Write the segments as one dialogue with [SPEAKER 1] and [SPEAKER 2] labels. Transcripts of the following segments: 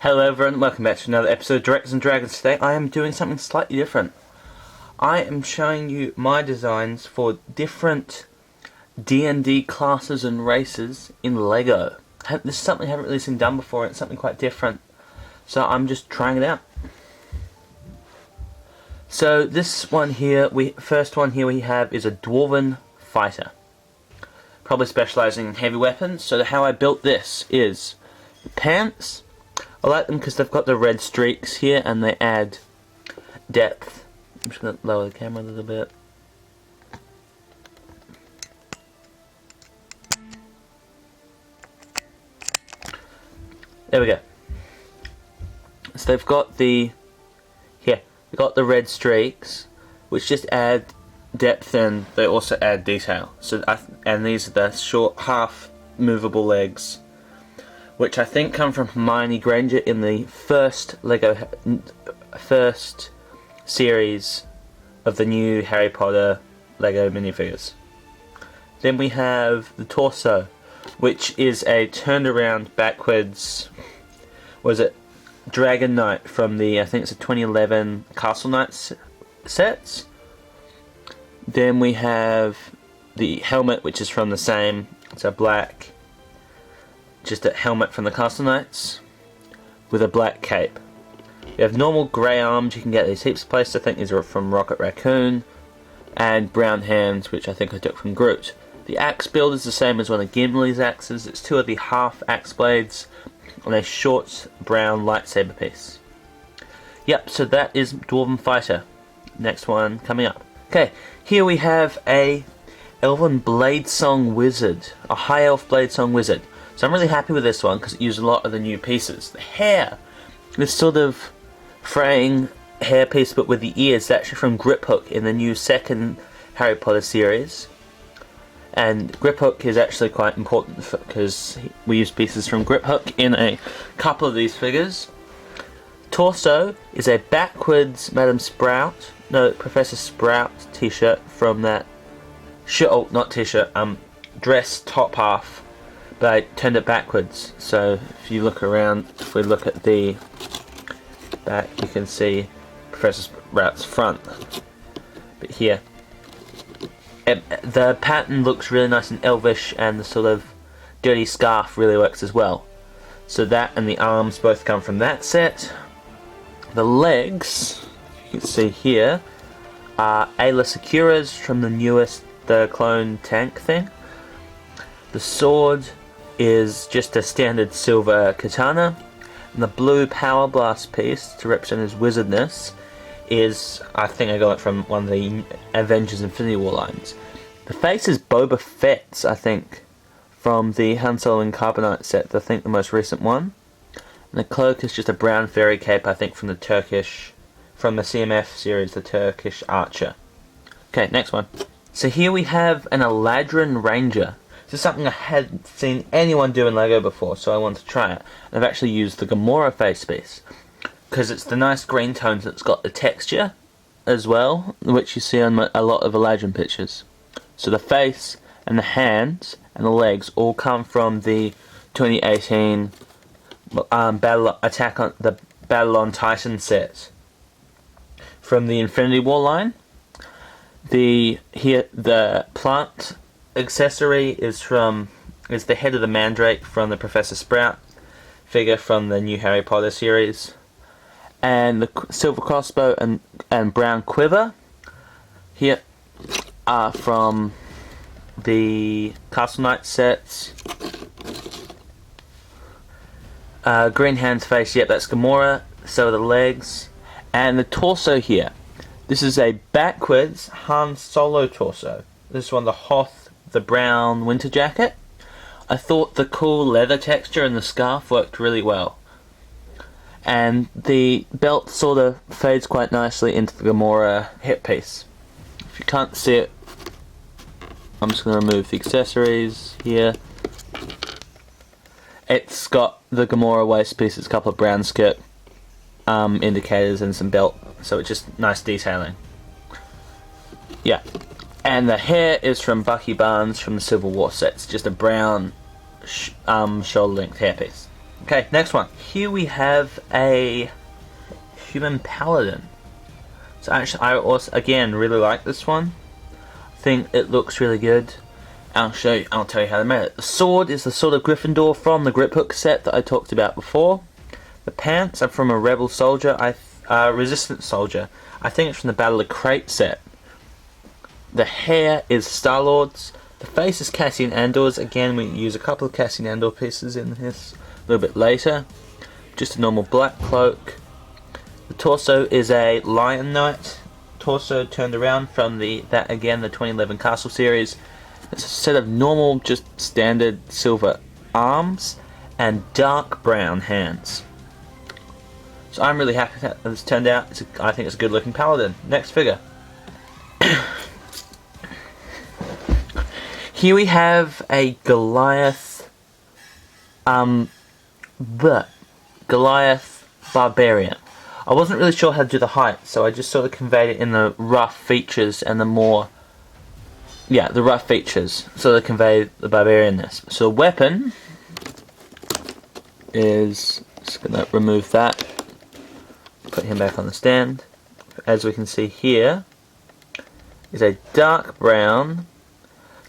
[SPEAKER 1] Hello everyone, welcome back to another episode of Directors and Dragons. Today I am doing something slightly different. I am showing you my designs for different D&D classes and races in Lego. This is something I haven't really seen done before, and it's something quite different. So I'm just trying it out. So this one here, first one here we have is a Dwarven Fighter. Probably specialising in heavy weapons. So how I built this is the pants. I like them because they've got the red streaks here and they add depth. I'm just going to lower the camera a little bit. There we go. So they've got the red streaks, which just add depth and they also add detail. So and these are the short half movable legs, which I think come from Hermione Granger in the first series of the new Harry Potter Lego minifigures. Then we have the torso, which is a turned around backwards, Dragon Knight from the, I think it's a 2011 Castle Knights sets. Then we have the helmet, which is from the same, it's a black, just a helmet from the Castle Knights with a black cape. You have normal grey arms, you can get these heaps of places. I think these are from Rocket Raccoon, and brown hands, which I think I took from Groot. The axe build is the same as one of Gimli's axes. It's two of the half axe blades on a short brown lightsaber piece. Yep, so that is Dwarven Fighter. Next one coming up. Okay, here we have a Elven Bladesong Wizard, a High Elf Bladesong Wizard. So I'm really happy with this one because it used a lot of the new pieces. The hair, this sort of fraying hair piece but with the ears, is actually from Griphook in the new second Harry Potter series. And Griphook is actually quite important because we use pieces from Griphook in a couple of these figures. Torso is a backwards Professor Sprout t-shirt from that dress top half. But I turned it backwards, so if you look around, if we look at the back, you can see Professor Sprout's front. But here, the pattern looks really nice and elvish, and the sort of dirty scarf really works as well. So that and the arms both come from that set. The legs, you can see here, are Ayla Secura's from the clone tank thing. The sword is just a standard silver katana, and the blue power blast piece to represent his wizardness is, I think I got it from one of the Avengers Infinity War lines. The face is Boba Fett's, I think, from the Han Solo and Carbonite set, I think the most recent one. And the cloak is just a brown fairy cape, I think from the CMF series, the Turkish Archer. Okay, next one. So here we have an Eladrin Ranger. This is something I hadn't seen anyone do in Lego before, so I wanted to try it. And I've actually used the Gamora face piece, because it's the nice green tones that's got the texture as well, which you see on a lot of Eladrin pictures. So the face and the hands and the legs all come from the 2018 Battle on Titan set from the Infinity War line. The plant accessory is the head of the Mandrake from the Professor Sprout figure from the new Harry Potter series, and the silver crossbow and brown quiver here are from the Castle Knight sets. Green hands face, yep, that's Gamora. So are the legs and the torso here. This is a backwards Han Solo torso. This one, the Hoth, the brown winter jacket. I thought the cool leather texture and the scarf worked really well. And the belt sort of fades quite nicely into the Gamora hip piece. If you can't see it, I'm just going to remove the accessories here. It's got the Gamora waist piece, it's a couple of brown skirt indicators and some belt, so it's just nice detailing. Yeah. And the hair is from Bucky Barnes from the Civil War sets, just a brown shoulder length hairpiece. Okay, next one. Here we have a human paladin. So actually, I also again really like this one. I think it looks really good. I'll tell you how they made it. The sword is the sword of Gryffindor from the grip hook set that I talked about before. The pants are from a rebel soldier, resistant soldier. I think it's from the Battle of Crate set. The hair is Star-Lord's. The face is Cassian Andor's. Again, we use a couple of Cassian Andor pieces in this a little bit later. Just a normal black cloak. The torso is a Lion Knight torso turned around from the 2011 Castle series. It's a set of normal, just standard silver arms and dark brown hands. So I'm really happy that this turned out. I think it's a good looking paladin. Next figure. Here we have a Goliath, Goliath Barbarian. I wasn't really sure how to do the height, so I just sort of conveyed it in the rough features and the rough features, so they convey the barbarianness. So the weapon is, just gonna remove that, put him back on the stand. As we can see here, is a dark brown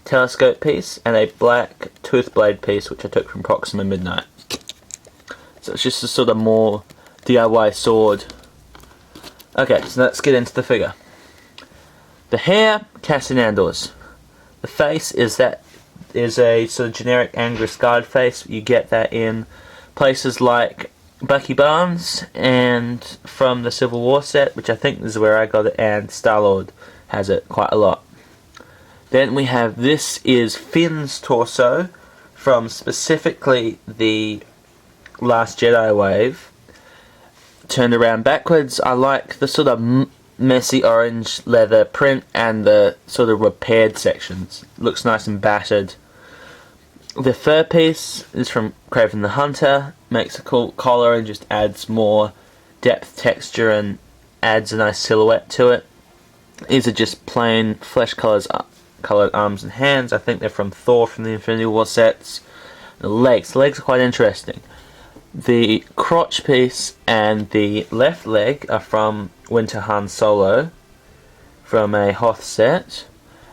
[SPEAKER 1] telescope piece and a black tooth blade piece, which I took from Proxima Midnight. So it's just a sort of more DIY sword. Okay, so let's get into the figure. The hair, Cassian Andor's. The face is a sort of generic Angus Guard face. You get that in places like Bucky Barnes and from the Civil War set, which I think is where I got it, and Star-Lord has it quite a lot. Then we have, this is Finn's torso from specifically the Last Jedi wave. Turned around backwards. I like the sort of messy orange leather print and the sort of repaired sections. Looks nice and battered. The fur piece is from Craven the Hunter. Makes a cool collar and just adds more depth, texture, and adds a nice silhouette to it. These are just plain flesh coloured arms and hands. I think they're from Thor from the Infinity War sets. The legs are quite interesting. The crotch piece and the left leg are from Winter Han Solo from a Hoth set,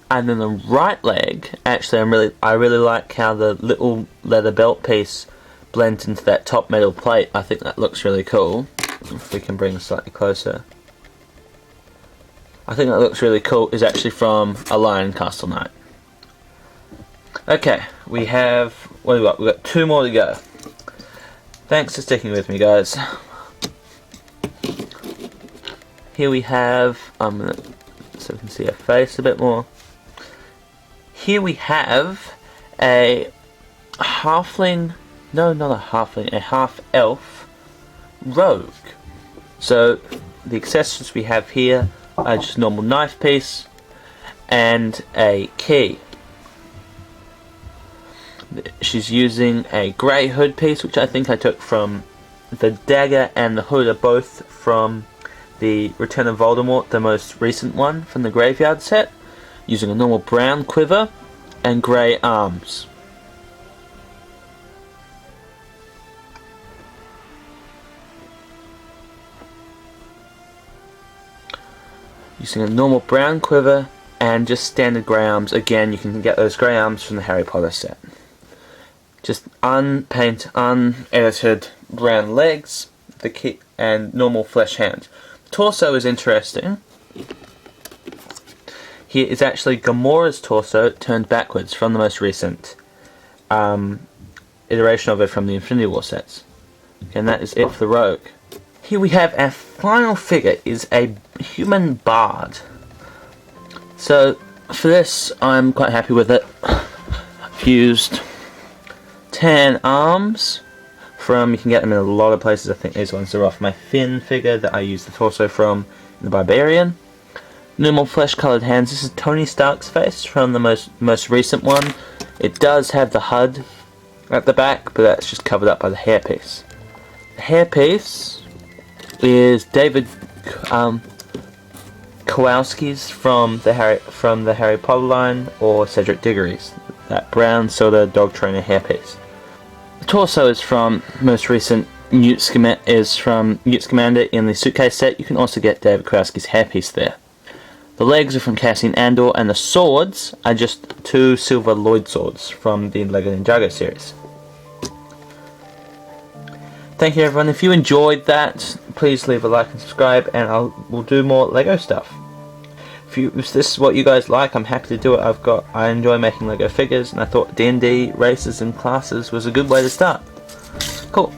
[SPEAKER 1] and then the right leg, actually I really like how the little leather belt piece blends into that top metal plate. I think that looks really cool. If we can bring it slightly closer. I think that looks really cool. Is actually from a Lion Castle Knight. Okay, we have, what have we got? We've got 2 more to go. Thanks for sticking with me, guys. Here we have, so we can see her face a bit more. Here we have a halfling, no, not a halfling, a half-elf rogue. So the accessories we have here are just a normal knife piece and a key. She's using a grey hood piece, which I think I took from the dagger, and the hood are both from the Return of Voldemort, the most recent one from the Graveyard set, using a normal brown quiver and grey arms. Using a normal brown quiver and just standard grey arms. Again, you can get those grey arms from the Harry Potter set. Just unpainted, unedited brown legs, the key, and normal flesh hands. The torso is interesting. Here is actually Gamora's torso turned backwards from the most recent iteration of it from the Infinity War sets. And that is it for the rogue. Here we have our final figure, is a human bard. So for this, I'm quite happy with it. I've used 10 arms from, you can get them in a lot of places. I think these ones are off my Finn figure that I used the torso from in the Barbarian. Normal flesh coloured hands. This is Tony Stark's face from the most recent one. It does have the HUD at the back, but that's just covered up by the hairpiece. The hairpiece is David Kowalski's from the Harry Potter line, or Cedric Diggory's. That brown sort of dog trainer hairpiece. The torso is from most recent Newt Scamander in the suitcase set. You can also get David Kowalski's hairpiece there. The legs are from Cassian Andor, and the swords are just 2 silver Lloyd swords from the Lego Ninjago series. Thank you everyone. If you enjoyed that, please leave a like and subscribe, and we'll do more Lego stuff. If this is what you guys like, I'm happy to do it. I enjoy making Lego figures, and I thought D&D races and classes was a good way to start. Cool.